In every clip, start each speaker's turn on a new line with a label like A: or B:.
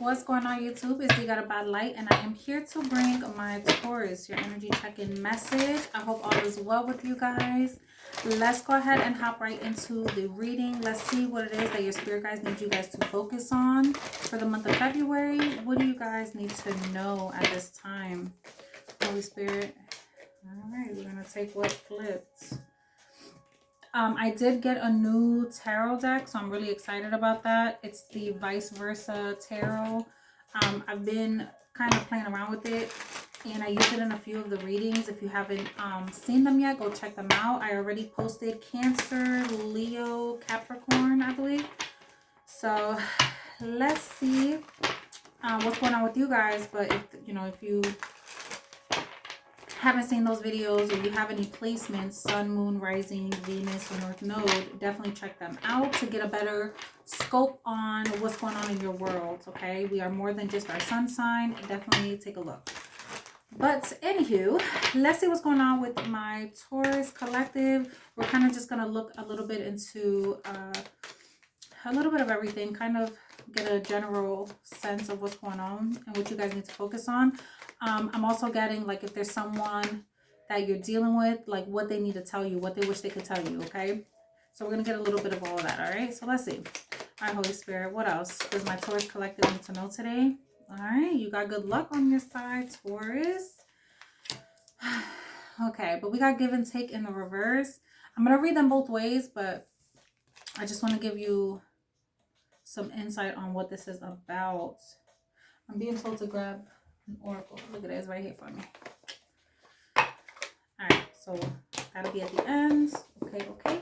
A: What's going on, YouTube? It's We Got a Bad Light, and I am here to bring my Taurus, your energy check-in message. I hope all is well with you guys. Let's go ahead and hop right into the reading. Let's see what it is that your spirit guides need you guys to focus on for the month of February. What do you guys need to know at this time? Holy Spirit. All right, we're going to take what flipped. I did get a new tarot deck, so I'm really excited about that. It's the Vice Versa Tarot. I've been kind of playing around with it, and I use it in a few of the readings. If you haven't seen them yet, go check them out. I already posted Cancer, Leo, Capricorn, I believe. So let's see what's going on with you guys. But if you haven't seen those videos, or you have any placements, Sun, Moon, Rising, Venus, or North Node, definitely check them out to get a better scope on what's going on in your world. Okay, we are more than just our sun sign. Definitely take a look. But anywho, let's see what's going on with my Taurus collective. We're kind of just going to look a little bit into a little bit of everything, kind of get a general sense of what's going on and what you guys need to focus on. I'm also getting, like, if there's someone that you're dealing with, like, what they need to tell you, what they wish they could tell you, okay? So we're going to get a little bit of all of that, all right? So let's see. All right, Holy Spirit, what else does my Taurus collective need to know today? All right, you got good luck on your side, Taurus. Okay, but we got give and take in the reverse. I'm going to read them both ways, but I just want to give you some insight on what this is about. I'm being told to grab an oracle. Look at it, it's right here for me. All right, so that'll be at the end. Okay.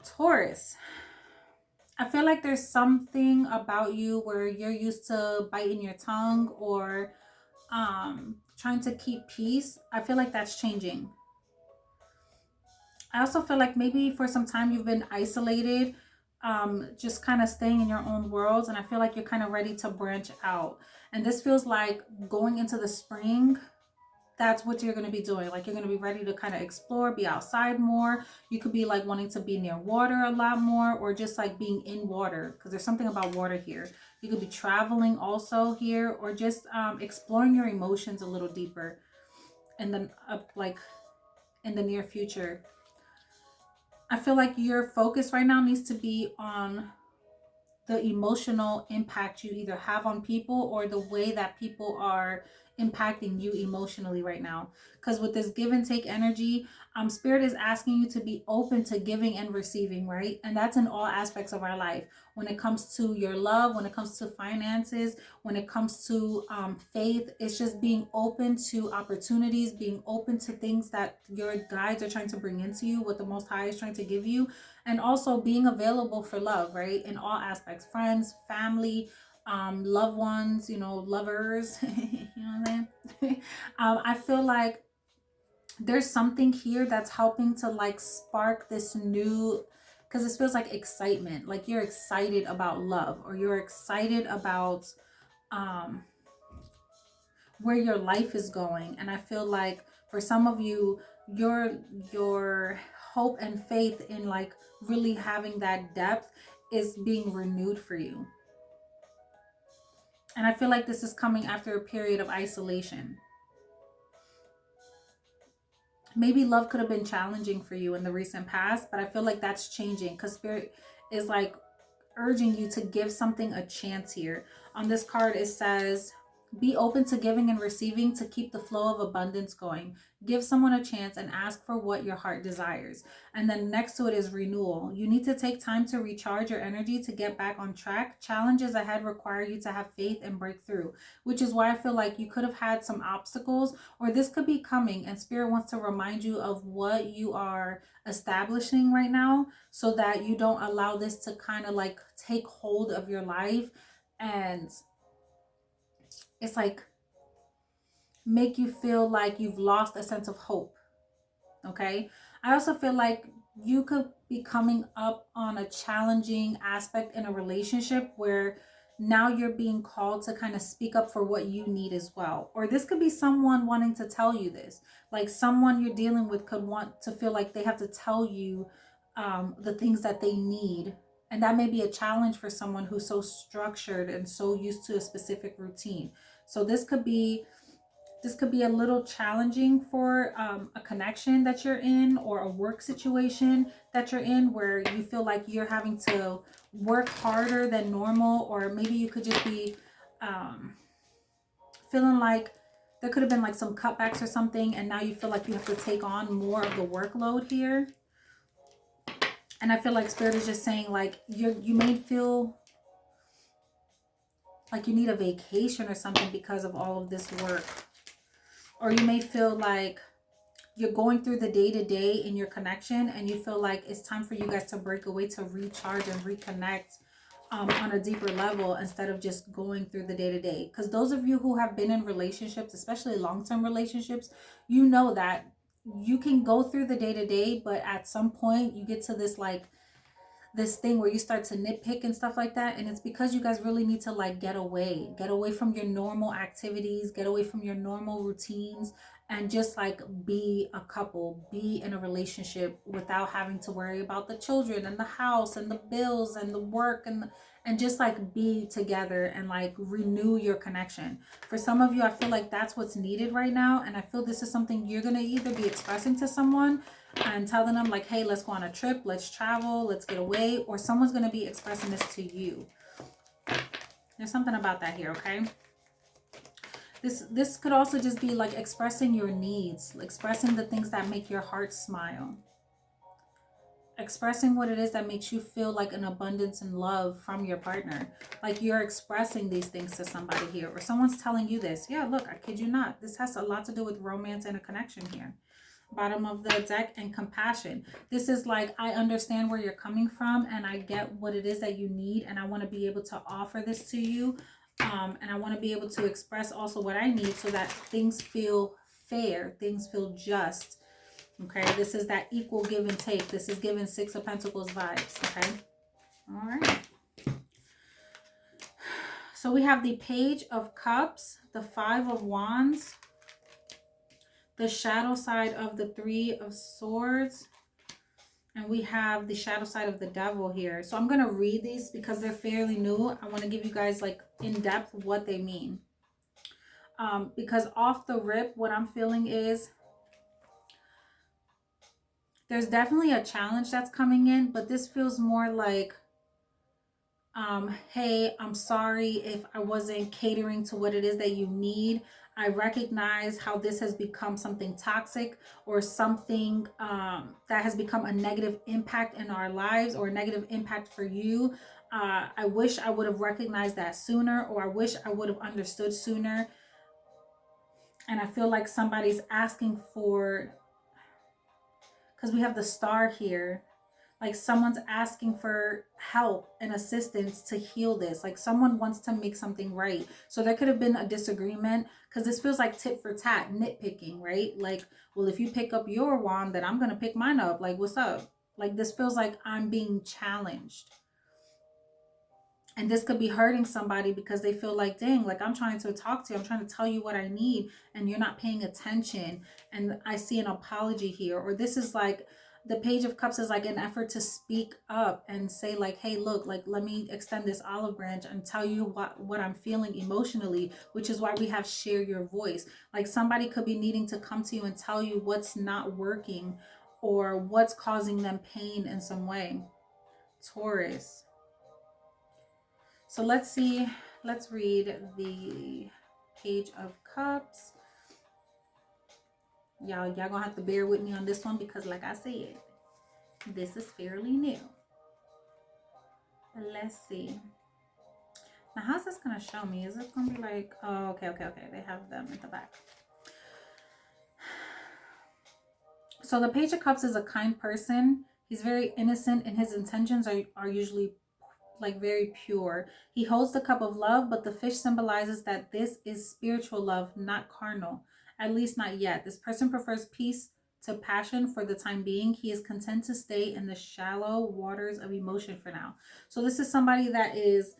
A: Taurus, I feel like there's something about you where you're used to biting your tongue or trying to keep peace. I feel like that's changing. I also feel like maybe for some time you've been isolated, just kind of staying in your own worlds, and I feel like you're kind of ready to branch out. And this feels like going into the spring, that's what you're going to be doing. Like, you're going to be ready to kind of explore, be outside more. You could be like wanting to be near water a lot more, or just like being in water, because there's something about water here. You could be traveling also here, or just exploring your emotions a little deeper, and then like in the near future. I feel like your focus right now needs to be on the emotional impact you either have on people, or the way that people are impacting you emotionally right now. Because with this give and take energy, Spirit is asking you to be open to giving and receiving, right? And that's in all aspects of our life. When it comes to your love, when it comes to finances, when it comes to faith, it's just being open to opportunities, being open to things that your guides are trying to bring into you, what the Most High is trying to give you, and also being available for love, right? In all aspects, friends, family, loved ones, lovers, you know what I'm saying? I feel like there's something here that's helping to like spark this new, because this feels like excitement, like you're excited about love, or you're excited about where your life is going. And I feel like for some of you, your hope and faith in like really having that depth is being renewed for you. And I feel like this is coming after a period of isolation. Maybe love could have been challenging for you in the recent past, but I feel like that's changing, because Spirit is like urging you to give something a chance here. On this card, it says, be open to giving and receiving to keep the flow of abundance going. Give someone a chance and ask for what your heart desires. And then next to it is renewal. You need to take time to recharge your energy to get back on track. Challenges ahead require you to have faith and break through, which is why I feel like you could have had some obstacles, or this could be coming, and Spirit wants to remind you of what you are establishing right now, so that you don't allow this to kind of like take hold of your life and it's like make you feel like you've lost a sense of hope. Okay, I also feel like you could be coming up on a challenging aspect in a relationship where now you're being called to kind of speak up for what you need as well. Or this could be someone wanting to tell you this, like someone you're dealing with could want to feel like they have to tell you the things that they need, And that may be a challenge for someone who's so structured and so used to a specific routine. So this could be a little challenging for a connection that you're in, or a work situation that you're in, where you feel like you're having to work harder than normal. Or maybe you could just be feeling like there could have been like some cutbacks or something, and now you feel like you have to take on more of the workload here. And I feel like Spirit is just saying like you may feel like you need a vacation or something because of all of this work. Or you may feel like you're going through the day-to-day in your connection, and you feel like it's time for you guys to break away to recharge and reconnect on a deeper level, instead of just going through the day-to-day. Because those of you who have been in relationships, especially long-term relationships, you know that you can go through the day-to-day, but at some point you get to this thing where you start to nitpick and stuff like that. And it's because you guys really need to like get away from your normal activities, get away from your normal routines, and just like be a couple, be in a relationship without having to worry about the children and the house and the bills and the work, and just like be together and like renew your connection. For some of you, I feel like that's what's needed right now. And I feel this is something you're going to either be expressing to someone and telling them like, hey, let's go on a trip, let's travel, let's get away, or someone's going to be expressing this to you. There's something about that here, okay? This could also just be like expressing your needs, expressing the things that make your heart smile, expressing what it is that makes you feel like an abundance and love from your partner. Like you're expressing these things to somebody here, or someone's telling you this. Yeah, look, I kid you not. This has a lot to do with romance and a connection here. Bottom of the deck, and compassion. This is like, I understand where you're coming from, and I get what it is that you need, and I want to be able to offer this to you. And I want to be able to express also what I need, so that things feel fair, things feel just. Okay, this is that equal give and take. This is giving Six of Pentacles vibes. Okay, all right. So we have the Page of Cups, the Five of Wands, the shadow side of the Three of Swords, and we have the shadow side of the Devil here. So I'm going to read these because they're fairly new. I want to give you guys like in depth what they mean. Because off the rip, what I'm feeling is there's definitely a challenge that's coming in, but this feels more like, hey, I'm sorry if I wasn't catering to what it is that you need. I recognize how this has become something toxic, or something that has become a negative impact in our lives, or a negative impact for you. I wish I would have recognized that sooner, or I wish I would have understood sooner. And I feel like somebody's asking for, because we have the Star here, like someone's asking for help and assistance to heal this. Like someone wants to make something right. So there could have been a disagreement, because this feels like tit for tat, nitpicking, right? Like, well, if you pick up your wand, then I'm going to pick mine up. Like, what's up? Like, this feels like I'm being challenged. And this could be hurting somebody, because they feel like, dang, like I'm trying to talk to you. I'm trying to tell you what I need, and you're not paying attention. And I see an apology here. Or this is like, the Page of Cups is like an effort to speak up and say like, hey, look, like, let me extend this olive branch and tell you what I'm feeling emotionally, which is why we have share your voice. Like somebody could be needing to come to you and tell you what's not working, or what's causing them pain in some way. Taurus. So let's see, let's read the Page of Cups. Y'all gonna have to bear with me on this one, because like I said, this is fairly new. Let's see. Now, how's this gonna show me? Is it gonna be like, oh, okay. They have them at the back. So the Page of Cups is a kind person. He's very innocent, and his intentions are usually like very pure. He holds the cup of love, but the fish symbolizes that this is spiritual love, not carnal. At least not yet. This person prefers peace to passion for the time being. He is content to stay in the shallow waters of emotion for now. So this is somebody that is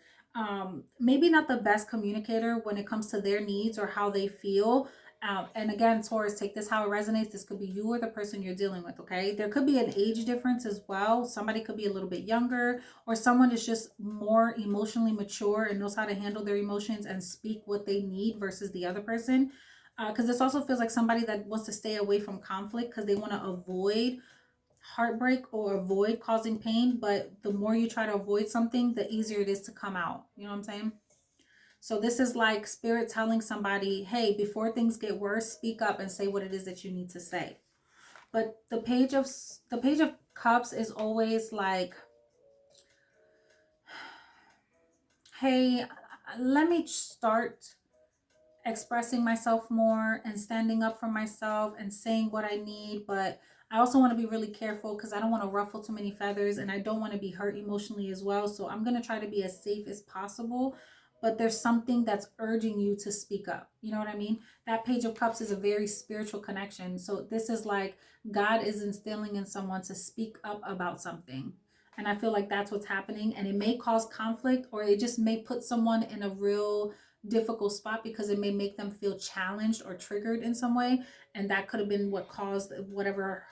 A: maybe not the best communicator when it comes to their needs or how they feel. And again, Taurus, take this how it resonates. This could be you or the person you're dealing with, okay? There could be an age difference as well. Somebody could be a little bit younger, or someone is just more emotionally mature and knows how to handle their emotions and speak what they need versus the other person. Because this also feels like somebody that wants to stay away from conflict because they want to avoid heartbreak or avoid causing pain. But the more you try to avoid something, the easier it is to come out. You know what I'm saying? So this is like spirit telling somebody, hey, before things get worse, speak up and say what it is that you need to say. But the page of cups is always like, hey, let me start expressing myself more and standing up for myself and saying what I need. But I also want to be really careful because I don't want to ruffle too many feathers and I don't want to be hurt emotionally as well. So I'm going to try to be as safe as possible. But there's something that's urging you to speak up. You know what I mean? That Page of Cups is a very spiritual connection. So this is like God is instilling in someone to speak up about something. And I feel like that's what's happening. And it may cause conflict, or it just may put someone in a real difficult spot because it may make them feel challenged or triggered in some way, and that could have been what caused whatever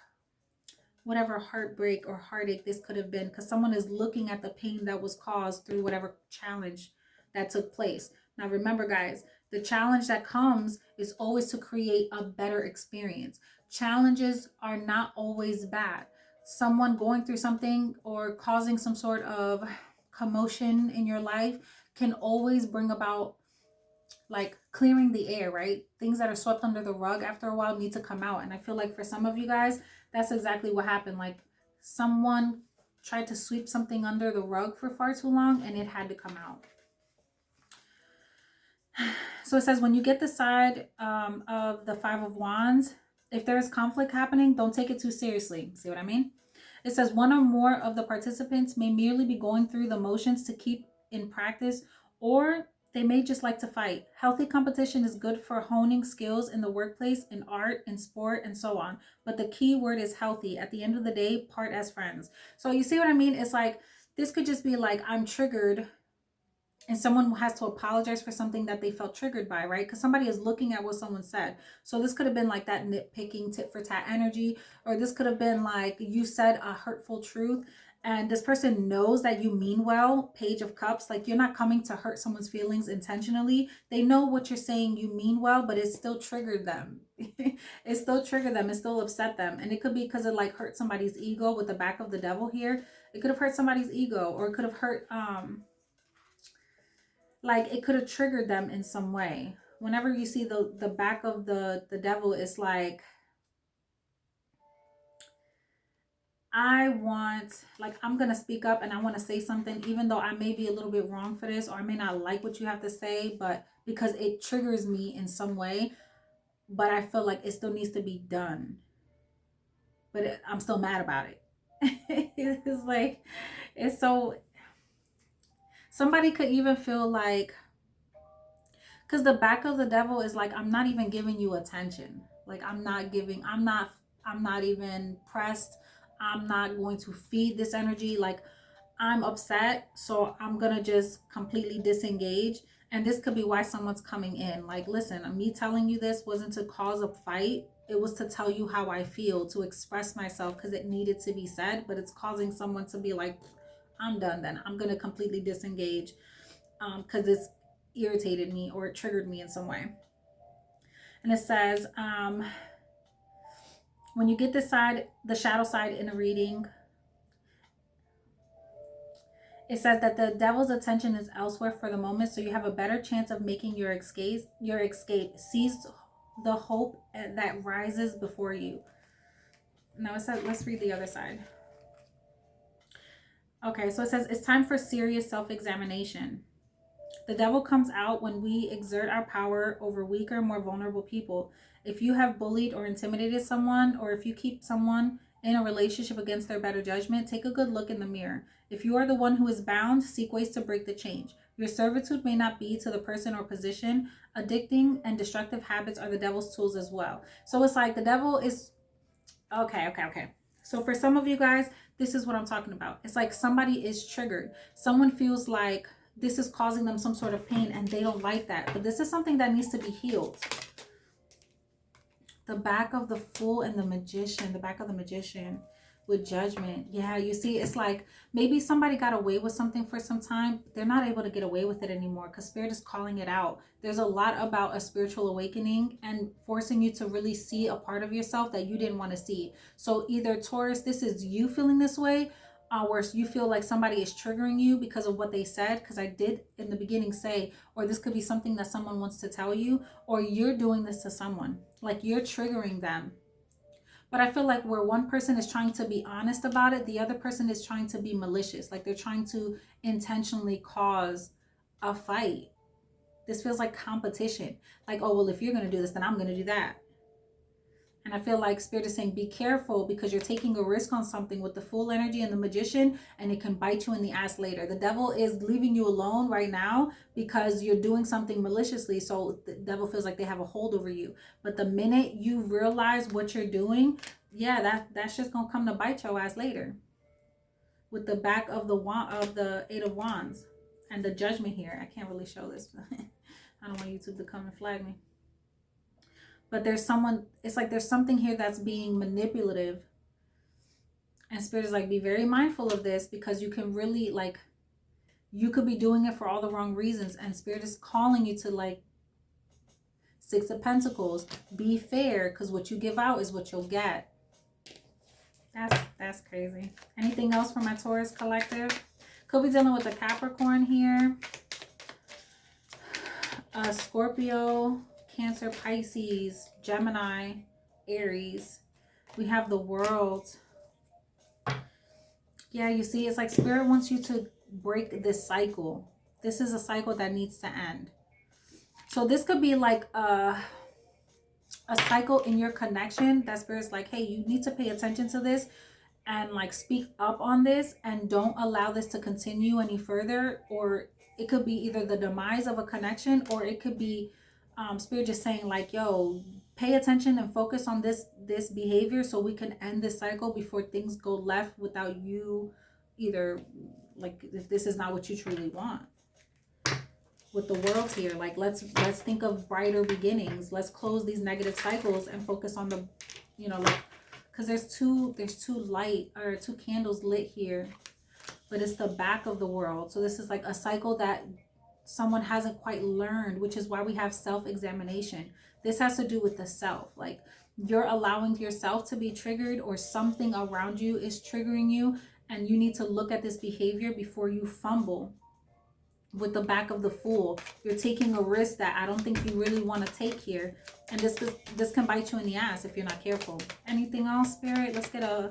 A: heartbreak or heartache this could have been, because someone is looking at the pain that was caused through whatever challenge that took place. Now remember, guys, the challenge that comes is always to create a better experience. Challenges are not always bad. Someone going through something or causing some sort of commotion in your life can always bring about like clearing the air, right? Things that are swept under the rug after a while need to come out. And I feel like for some of you guys, that's exactly what happened. Like someone tried to sweep something under the rug for far too long and it had to come out. So it says, when you get the side of the Five of Wands, if there is conflict happening, don't take it too seriously. See what I mean? It says one or more of the participants may merely be going through the motions to keep in practice, or they may just like to fight. Healthy competition is good for honing skills in the workplace, in art, in sport, and so on. But the key word is healthy. At the end of the day, part as friends. So you see what I mean? It's like, this could just be like, I'm triggered, and someone has to apologize for something that they felt triggered by, right? Because somebody is looking at what someone said. So this could have been like that nitpicking, tit for tat energy, or this could have been like you said a hurtful truth and this person knows that you mean well. Page of Cups, like you're not coming to hurt someone's feelings intentionally. They know what you're saying, you mean well, but it still triggered them. It still triggered them, it still upset them. And it could be because it like hurt somebody's ego with the back of the devil here. It could have hurt somebody's ego, or it could have hurt like it could have triggered them in some way. Whenever you see the back of the devil, it's like, I'm gonna speak up and I want to say something, even though I may be a little bit wrong for this, or I may not like what you have to say, but because it triggers me in some way, but I feel like it still needs to be done, but I'm still mad about it. It's like, it's so, somebody could even feel like, because the back of the devil is like, I'm not even giving you attention. Like I'm not even pressed. I'm not going to feed this energy. Like I'm upset, so I'm gonna just completely disengage. And this could be why someone's coming in. Like, listen, me telling you this wasn't to cause a fight. It was to tell you how I feel, to express myself because it needed to be said, but it's causing someone to be like, I'm done then. I'm gonna completely disengage because it's irritated me or it triggered me in some way. And it says, when you get the shadow side in a reading, it says that the devil's attention is elsewhere for the moment, so you have a better chance of making your escape. Seize the hope that rises before you. Now it says, let's read the other side. Okay, so it says it's time for serious self-examination. The devil comes out when we exert our power over weaker, more vulnerable people. If you have bullied or intimidated someone, or if you keep someone in a relationship against their better judgment, take a good look in the mirror. If you are the one who is bound, seek ways to break the change. Your servitude may not be to the person or position. Addicting and destructive habits are the devil's tools as well. So it's like the devil is... Okay. So for some of you guys, this is what I'm talking about. It's like somebody is triggered. Someone feels like this is causing them some sort of pain and they don't like that. But this is something that needs to be healed. The back of the Fool and the Magician. The back of the Magician with Judgment. Yeah, you see, it's like maybe somebody got away with something for some time, but they're not able to get away with it anymore because Spirit is calling it out. There's a lot about a spiritual awakening and forcing you to really see a part of yourself that you didn't want to see. So either Taurus, this is you feeling this way, where you feel like somebody is triggering you because of what they said, because I did in the beginning say, or this could be something that someone wants to tell you, or you're doing this to someone, like you're triggering them. But I feel like where one person is trying to be honest about it, the other person is trying to be malicious. Like they're trying to intentionally cause a fight. This feels like competition. Like, oh, well, if you're going to do this, then I'm going to do that. And I feel like Spirit is saying, be careful because you're taking a risk on something with the Fool energy and the Magician, and it can bite you in the ass later. The devil is leaving you alone right now because you're doing something maliciously. So the devil feels like they have a hold over you. But the minute you realize what you're doing, yeah, that's just going to come to bite your ass later. With the back of the wand, of the Eight of Wands and the Judgment here. I can't really show this. I don't want YouTube to come and flag me. But there's someone, it's like there's something here that's being manipulative. And Spirit is like, be very mindful of this because you can really, like, you could be doing it for all the wrong reasons. And Spirit is calling you to, like, Six of Pentacles. Be fair because what you give out is what you'll get. That's crazy. Anything else for my Taurus collective? Could be dealing with a Capricorn here. A Scorpio, Cancer, Pisces, Gemini, Aries. We have the World. Yeah, you see, it's like Spirit wants you to break this cycle. This is a cycle that needs to end. So this could be like a cycle in your connection that Spirit's like, hey, you need to pay attention to this and like speak up on this and don't allow this to continue any further. Or it could be either the demise of a connection, or it could be Spirit just saying like, yo, pay attention and focus on this behavior so we can end this cycle before things go left without you either, like, if this is not what you truly want. With the World here, like let's think of brighter beginnings. Let's close these negative cycles and focus on the, you know, like, because there's two light or two candles lit here, but it's the back of the World. So this is like a cycle that someone hasn't quite learned, which is why we have self-examination. This has to do with the self. Like you're allowing yourself to be triggered, or something around you is triggering you, and you need to look at this behavior before you fumble. With the back of the Fool, you're taking a risk that I don't think you really want to take here, and this can bite you in the ass if you're not careful. Anything else, Spirit? Let's get a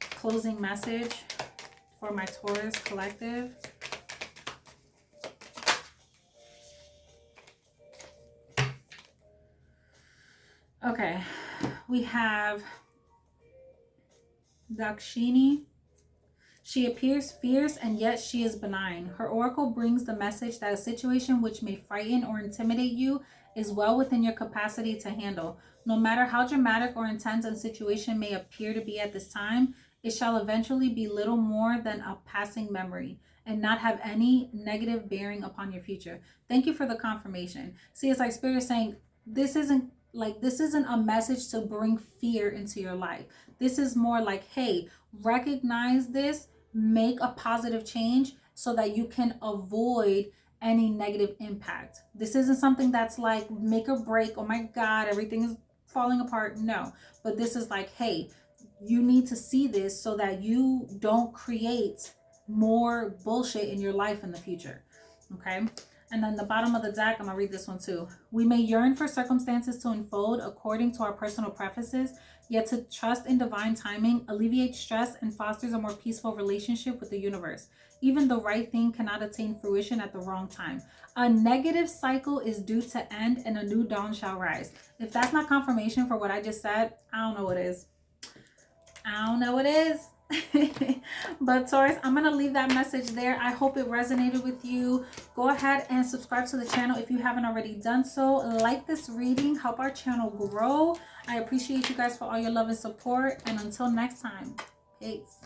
A: closing message for my Taurus collective. Okay, we have Dakshini. She appears fierce and yet she is benign. Her oracle brings the message that a situation which may frighten or intimidate you is well within your capacity to handle. No matter how dramatic or intense a situation may appear to be at this time, it shall eventually be little more than a passing memory and not have any negative bearing upon your future. Thank you for the confirmation. See, it's like Spirit is saying, this isn't a message to bring fear into your life. This is more like, hey, recognize this, make a positive change so that you can avoid any negative impact. This isn't something that's like make or break. Oh my God, everything is falling apart. No, but this is like, hey, you need to see this so that you don't create more bullshit in your life in the future. Okay. And then the bottom of the deck, I'm going to read this one too. We may yearn for circumstances to unfold according to our personal preferences, yet to trust in divine timing alleviates stress and fosters a more peaceful relationship with the universe. Even the right thing cannot attain fruition at the wrong time. A negative cycle is due to end and a new dawn shall rise. If that's not confirmation for what I just said, I don't know what is. I don't know what is. But Taurus, I'm going to leave that message there. I hope it resonated with you. Go ahead and subscribe to the channel if you haven't already done so. Like this reading, help our channel grow. I appreciate you guys for all your love and support. And until next time, peace.